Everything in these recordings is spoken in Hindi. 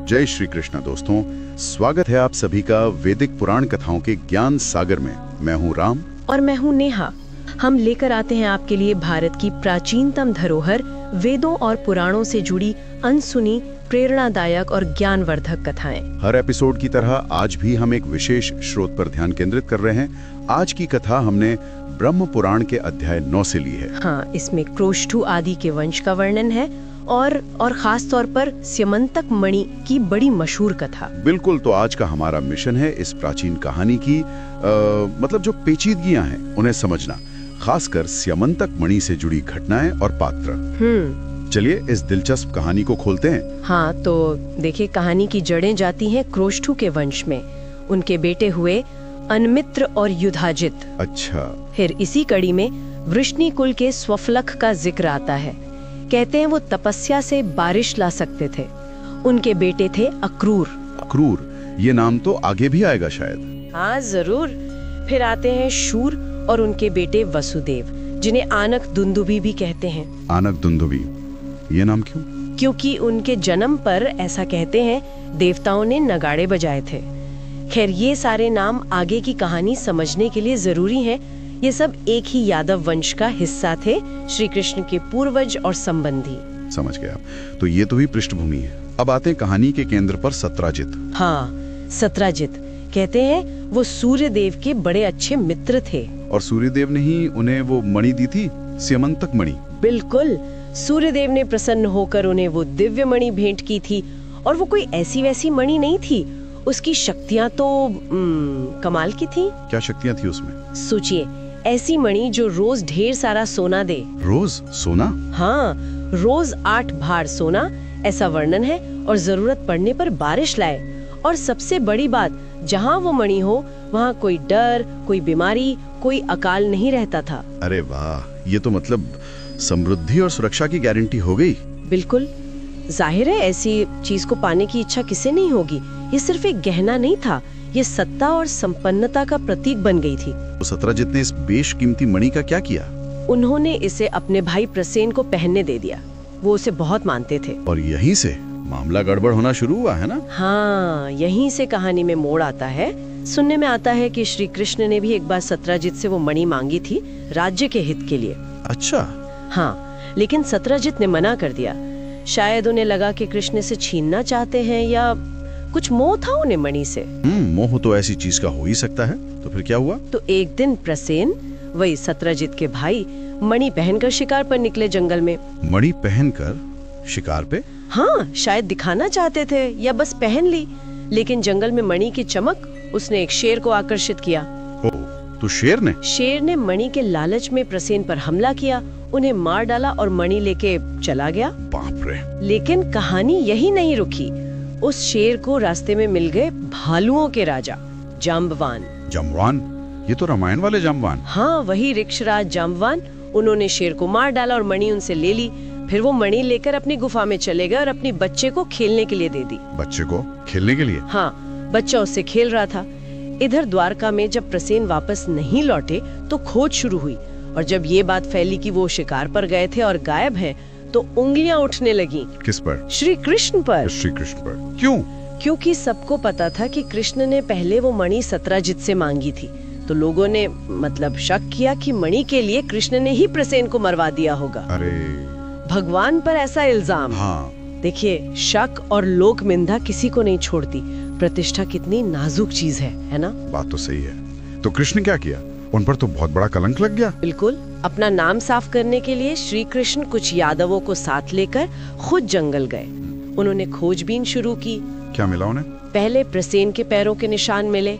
जय श्री कृष्ण दोस्तों, स्वागत है आप सभी का वैदिक पुराण कथाओं के ज्ञान सागर में। मैं हूँ राम और मैं हूँ नेहा। हम लेकर आते हैं आपके लिए भारत की प्राचीनतम धरोहर, वेदों और पुराणों से जुड़ी अनसुनी, प्रेरणादायक और ज्ञानवर्धक कथाएं। हर एपिसोड की तरह आज भी हम एक विशेष स्रोत पर ध्यान केंद्रित कर रहे हैं। आज की कथा हमने ब्रह्म पुराण के अध्याय 9 से ली है। हाँ, इसमें क्रोष्ठु आदि के वंश का वर्णन है और खास तौर पर स्यमंतक मणि की बड़ी मशहूर कथा। बिल्कुल, तो आज का हमारा मिशन है इस प्राचीन कहानी की मतलब जो पेचीदगियां हैं उन्हें समझना, खासकर स्यमंतक मणि से जुड़ी घटनाएं और पात्र। चलिए इस दिलचस्प कहानी को खोलते हैं। हाँ, तो देखिए, कहानी की जड़ें जाती हैं क्रोष्ठु के वंश में। उनके बेटे हुए अनमित्र और युधाजित। अच्छा। फिर इसी कड़ी में वृष्णि कुल के स्वफलक का जिक्र आता है। कहते हैं वो तपस्या से बारिश ला सकते थे। उनके बेटे थे अक्रूर। अक्रूर, ये नाम तो आगे भी आएगा शायद। हाँ जरूर। फिर आते हैं शूर और उनके बेटे वसुदेव, जिन्हें आनक दुंदुभी भी कहते हैं। आनक दुंदुभी, ये नाम क्यों? क्योंकि उनके जन्म पर ऐसा कहते हैं देवताओं ने नगाड़े बजाए थे। खैर, ये सारे नाम आगे की कहानी समझने के लिए जरूरी हैं। ये सब एक ही यादव वंश का हिस्सा थे, श्री कृष्ण के पूर्वज और संबंधी। समझ गया। तो ये तो भी पृष्ठभूमि है। अब आते हैं कहानी के केंद्र पर, सत्राजित। हाँ, सत्राजित कहते हैं वो सूर्य देव के बड़े अच्छे मित्र थे। और सूर्य देव ने ही उन्हें वो मणि दी थी, स्यमंतक मणि। बिल्कुल, सूर्य देव ने प्रसन्न होकर उन्हें वो दिव्य मणि भेंट की थी। और वो कोई ऐसी वैसी मणि नहीं थी, उसकी शक्तियां तो कमाल की थी। क्या शक्तियां थी उसमें? सोचिए, ऐसी मणि जो रोज ढेर सारा सोना दे। रोज सोना? हाँ, रोज 8 भार सोना, ऐसा वर्णन है। और जरूरत पड़ने पर बारिश लाए। और सबसे बड़ी बात, जहाँ वो मणि हो वहाँ कोई डर, कोई बीमारी, कोई अकाल नहीं रहता था। अरे वाह, ये तो मतलब समृद्धि और सुरक्षा की गारंटी हो गई। बिल्कुल, जाहिर है ऐसी चीज को पाने की इच्छा किसे नहीं होगी। ये सिर्फ एक गहना नहीं था, ये सत्ता और संपन्नता का प्रतीक बन गई थी। तो सत्राजित ने इस बेशकीमती मणि का क्या किया? उन्होंने इसे अपने भाई प्रसेन को पहनने दे दिया। वो उसे बहुत मानते थे। और यहीं से मामला गड़बड़ होना शुरू हुआ है ना? हाँ, यहीं से कहानी में मोड़ आता है। सुनने में आता है कि श्री कृष्ण ने भी एक बार सत्राजित से वो मणि मांगी थी, राज्य के हित के लिए। अच्छा। हाँ, लेकिन सत्राजित ने मना कर दिया। शायद उन्हें लगा कि कृष्ण से छीनना चाहते हैं, या कुछ मोह था उन्हें मणि से। मोह तो ऐसी चीज का हो ही सकता है। तो फिर क्या हुआ? तो एक दिन प्रसेन, वही सत्राजित के भाई, मणि पहनकर शिकार पर निकले जंगल में। मणि पहनकर शिकार पे? हाँ, शायद दिखाना चाहते थे या बस पहन ली। लेकिन जंगल में मणि की चमक उसने एक शेर को आकर्षित किया। ओह, तो शेर ने मणि के लालच में प्रसेन पर हमला किया, उन्हें मार डाला और मणि लेके चला गया। बाप रे। लेकिन कहानी यही नहीं रुकी। उस शेर को रास्ते में मिल गए भालुओं के राजा जाम्बवान। जाम्बवान? ये तो रामायण वाले जाम्बवान। हाँ, वही ऋक्षराज जाम्बवान। उन्होंने शेर को मार डाला और मणि उनसे ले ली। फिर वो मणि लेकर अपनी गुफा में चले गए और अपनी बच्चे को खेलने के लिए दे दी। बच्चे को खेलने के लिए? हाँ, बच्चा उससे खेल रहा था। इधर द्वारका में जब प्रसेन वापस नहीं लौटे तो खोज शुरू हुई। और जब ये बात फैली कि वो शिकार पर गए थे और गायब हैं, तो उंगलियां उठने लगी। किस पर? श्री कृष्ण पर। श्री कृष्ण पर? क्यों? क्योंकि सबको पता था कि कृष्ण ने पहले वो मणि सत्राजित से मांगी थी। तो लोगों ने मतलब शक किया कि मणि के लिए कृष्ण ने ही प्रसेन को मरवा दिया होगा। अरे, भगवान पर ऐसा इल्जाम। हाँ। देखिए, शक और लोक निंदा किसी को नहीं छोड़ती। प्रतिष्ठा कितनी नाजुक चीज है ना? बात तो सही है। तो कृष्ण क्या किया? उन पर तो बहुत बड़ा कलंक लग गया। बिल्कुल। अपना नाम साफ करने के लिए श्री कृष्ण कुछ यादवों को साथ लेकर खुद जंगल गए। उन्होंने खोजबीन शुरू की। क्या मिला उन्हें? पहले प्रसेन के पैरों के निशान मिले,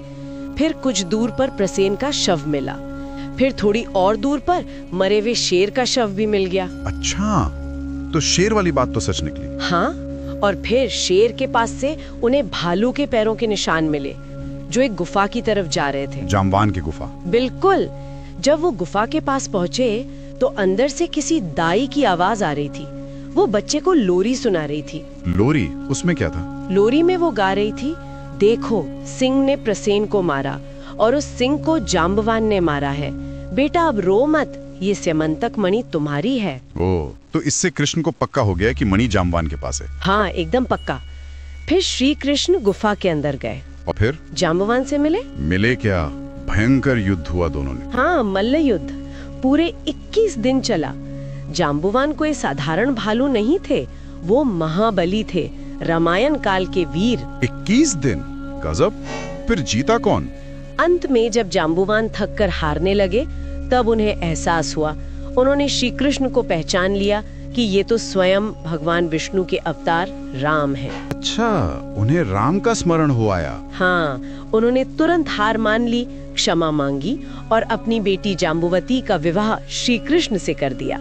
फिर कुछ दूर पर प्रसेन का शव मिला, फिर थोड़ी और दूर पर मरे हुए शेर का शव भी मिल गया। अच्छा, तो शेर वाली बात तो सच निकली। हाँ, और फिर शेर के पास से उन्हें भालू के पैरों के निशान मिले, जो एक गुफा की तरफ जा रहे थे। जाम्बवान की गुफा? बिल्कुल। जब वो गुफा के पास पहुँचे तो अंदर से किसी दाई की आवाज आ रही थी। वो बच्चे को लोरी सुना रही थी। लोरी? उसमें क्या था? लोरी में वो गा रही थी, देखो सिंह ने प्रसेन को मारा और उस सिंह को जाम्बवान ने मारा है। बेटा अब रो मत, ये स्यमंतक मणि तुम्हारी है। ओह, तो इससे कृष्ण को पक्का हो गया कि मणि जाम्बवान के पास है। हाँ, एकदम पक्का। फिर श्री कृष्ण गुफा के अंदर गए और फिर जांबवान से मिले क्या? भयंकर युद्ध हुआ दोनों ने। हाँ, मल्ल युद्ध पूरे 21 दिन चला। जांबुवान कोई साधारण भालू नहीं थे, वो महाबली थे, रामायण काल के वीर। 21 दिन, गजब। फिर जीता कौन? अंत में जब जांबुवान थक कर हारने लगे, तब उन्हें एहसास हुआ। उन्होंने श्री कृष्ण को पहचान लिया कि ये तो स्वयं भगवान विष्णु के अवतार राम हैं। अच्छा, उन्हें राम का स्मरण हो आया। हाँ, उन्होंने तुरंत हार मान ली, क्षमा मांगी और अपनी बेटी जांबुवती का विवाह श्री कृष्ण से कर दिया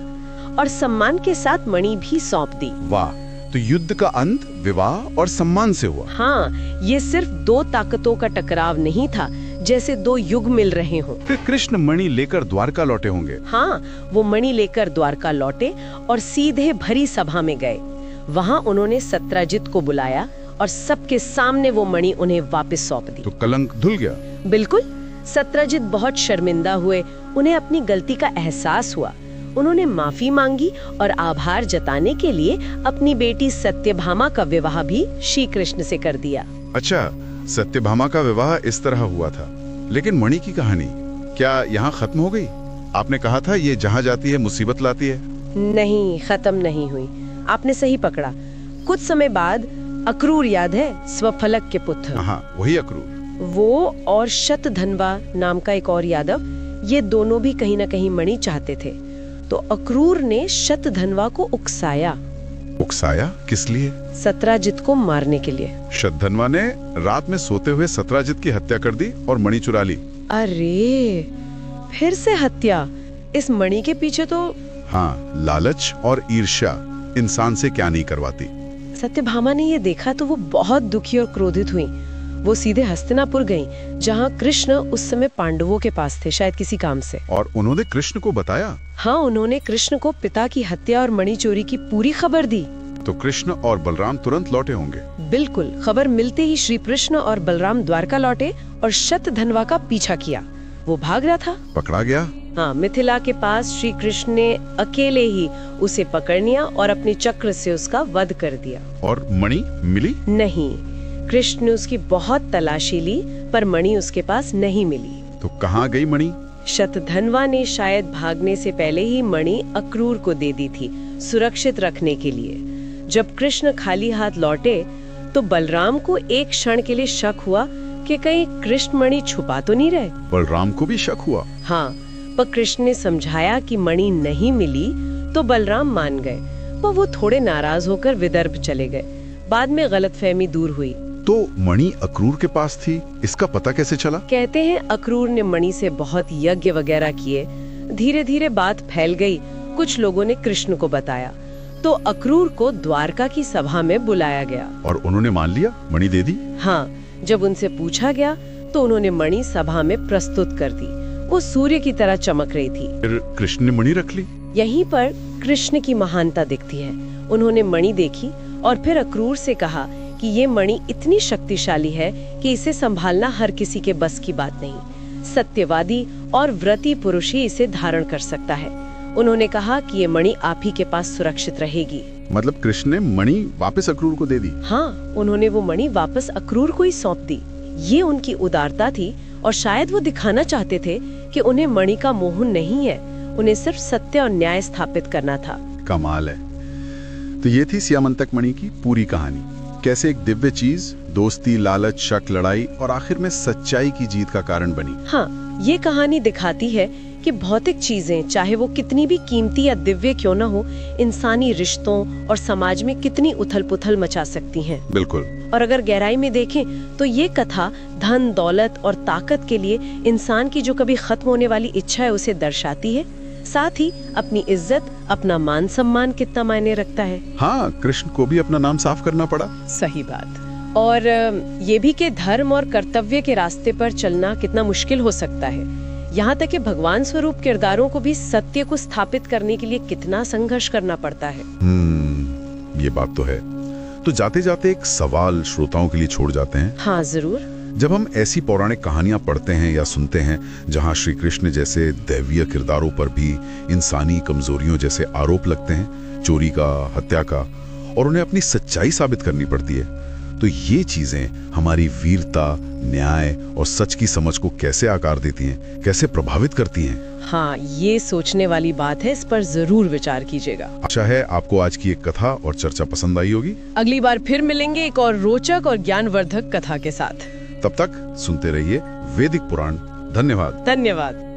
और सम्मान के साथ मणि भी सौंप दी। वाह, तो युद्ध का अंत विवाह और सम्मान से हुआ। हाँ, ये सिर्फ दो ताकतों का टकराव नहीं था, जैसे दो युग मिल रहे हों। फिर कृष्ण मणि लेकर द्वारका लौटे होंगे। हाँ, वो मणि लेकर द्वारका लौटे और सीधे भरी सभा में गए। वहाँ उन्होंने सत्राजित को बुलाया और सबके सामने वो मणि उन्हें वापस सौंप दी। तो कलंक धुल गया। बिल्कुल। सत्राजित बहुत शर्मिंदा हुए, उन्हें अपनी गलती का एहसास हुआ। उन्होंने माफी मांगी और आभार जताने के लिए अपनी बेटी सत्यभामा का विवाह भी श्री कृष्ण से कर दिया। अच्छा, सत्यभामा का विवाह इस तरह हुआ था। लेकिन मणि की कहानी क्या यहाँ खत्म हो गई? आपने कहा था ये जहाँ जाती है मुसीबत लाती है। नहीं, खत्म नहीं हुई। आपने सही पकड़ा। कुछ समय बाद अक्रूर, याद है, स्वफलक के पुत्र। हाँ, वही अक्रूर। वो और शतधन्वा नाम का एक और यादव, ये दोनों भी कहीं न कहीं मणि चाहते थे। तो अक्रूर ने शतधन्वा को उकसाया। उकसाया किस लिए? सत्राजित को मारने के लिए। शतधन्वा ने रात में सोते हुए सत्राजित की हत्या कर दी और मणि चुरा ली। अरे, फिर से हत्या? इस मणि के पीछे तो। हाँ, लालच और ईर्ष्या इंसान से क्या नहीं करवाती। सत्यभामा ने ये देखा तो वो बहुत दुखी और क्रोधित हुई। वो सीधे हस्तिनापुर गईं, जहाँ कृष्ण उस समय पांडवों के पास थे, शायद किसी काम से। और उन्होंने कृष्ण को बताया? हाँ, उन्होंने कृष्ण को पिता की हत्या और मणि चोरी की पूरी खबर दी। तो कृष्ण और बलराम तुरंत लौटे होंगे। बिल्कुल। खबर मिलते ही श्री कृष्ण और बलराम द्वारका लौटे और शतधन्वा का पीछा किया। वो भाग रहा था। पकड़ा गया? हाँ, मिथिला के पास श्री कृष्ण ने अकेले ही उसे पकड़ लिया और अपने चक्र से उसका वध कर दिया। और मणि मिली? नहीं, कृष्ण ने उसकी बहुत तलाशी ली, पर मणि उसके पास नहीं मिली। तो कहाँ गई मणि? शतधन्वा ने शायद भागने से पहले ही मणि अक्रूर को दे दी थी, सुरक्षित रखने के लिए। जब कृष्ण खाली हाथ लौटे तो बलराम को एक क्षण के लिए शक हुआ कि कहीं कृष्ण मणि छुपा तो नहीं रहे। बलराम को भी शक हुआ? हाँ, पर कृष्ण ने समझाया कि मणि नहीं मिली तो बलराम मान गए। पर वो थोड़े नाराज होकर विदर्भ चले गए। बाद में गलतफहमी दूर हुई। तो मणि अक्रूर के पास थी, इसका पता कैसे चला? कहते हैं अक्रूर ने मणि से बहुत यज्ञ वगैरह किए। धीरे धीरे बात फैल गई। कुछ लोगों ने कृष्ण को बताया तो अक्रूर को द्वारका की सभा में बुलाया गया। और उन्होंने मान लिया, मणि दे दी? हाँ, जब उनसे पूछा गया तो उन्होंने मणि सभा में प्रस्तुत कर दी। वो सूर्य की तरह चमक रही थी। फिर कृष्ण ने मणि रख ली। यहीं पर कृष्ण की महानता दिखती है। उन्होंने मणि देखी और फिर अक्रूर से कहा कि ये मणि इतनी शक्तिशाली है कि इसे संभालना हर किसी के बस की बात नहीं। सत्यवादी और व्रती पुरुष ही इसे धारण कर सकता है। उन्होंने कहा कि ये मणि आप ही के पास सुरक्षित रहेगी। मतलब कृष्ण ने मणि वापस अक्रूर को दे दी? हाँ, उन्होंने वो मणि वापस अक्रूर को ही सौंप दी। ये उनकी उदारता थी और शायद वो दिखाना चाहते थे कि उन्हें मणि का मोह नहीं है, उन्हें सिर्फ सत्य और न्याय स्थापित करना था। कमाल है। तो ये थी स्यमंतक मणि की पूरी कहानी। कैसे एक दिव्य चीज दोस्ती, लालच, शक, लड़ाई और आखिर में सच्चाई की जीत का कारण बनी। हाँ, ये कहानी दिखाती है कि भौतिक चीजें, चाहे वो कितनी भी कीमती या दिव्य क्यों न हो, इंसानी रिश्तों और समाज में कितनी उथल-पुथल मचा सकती हैं। बिल्कुल। और अगर गहराई में देखें तो ये कथा धन, दौलत और ताकत के लिए इंसान की जो कभी खत्म होने वाली इच्छा है उसे दर्शाती है। साथ ही अपनी इज्जत, अपना मान सम्मान कितना मायने रखता है। हाँ, कृष्ण को भी अपना नाम साफ करना पड़ा। सही बात। और ये भी कि धर्म और कर्तव्य के रास्ते पर चलना कितना मुश्किल हो सकता है। यहाँ तक कि भगवान स्वरूप किरदारों को भी सत्य को स्थापित करने के लिए कितना संघर्ष करना पड़ता है। ये बात तो है। तो जाते जाते एक सवाल श्रोताओं के लिए छोड़ जाते हैं। हाँ, जरूर। जब हम ऐसी पौराणिक कहानियां पढ़ते हैं या सुनते हैं जहां श्री कृष्ण जैसे दैवीय किरदारों पर भी इंसानी कमजोरियों जैसे आरोप लगते हैं, चोरी का, हत्या का, और उन्हें अपनी सच्चाई साबित करनी पड़ती है, तो ये चीजें हमारी वीरता, न्याय और सच की समझ को कैसे आकार देती हैं, कैसे प्रभावित करती हैं? हाँ, ये सोचने वाली बात है, इस पर जरूर विचार कीजिएगा। आशा है आपको आज की एक कथा और चर्चा पसंद आई होगी। अगली बार फिर मिलेंगे एक और रोचक और ज्ञानवर्धक कथा के साथ। तब तक सुनते रहिए वैदिक पुराण। धन्यवाद। धन्यवाद।